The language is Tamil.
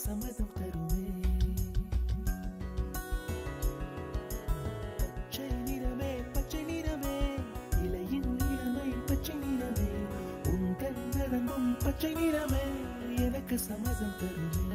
சம்மதம் தருமே. பச்சை நிறமே பச்சை நிறமே, இலையின் நிறமை பச்சை நிறமே, உங்கள் நடந்தும் பச்சை நிறமே எனக்கு சம்மதம் தருமே.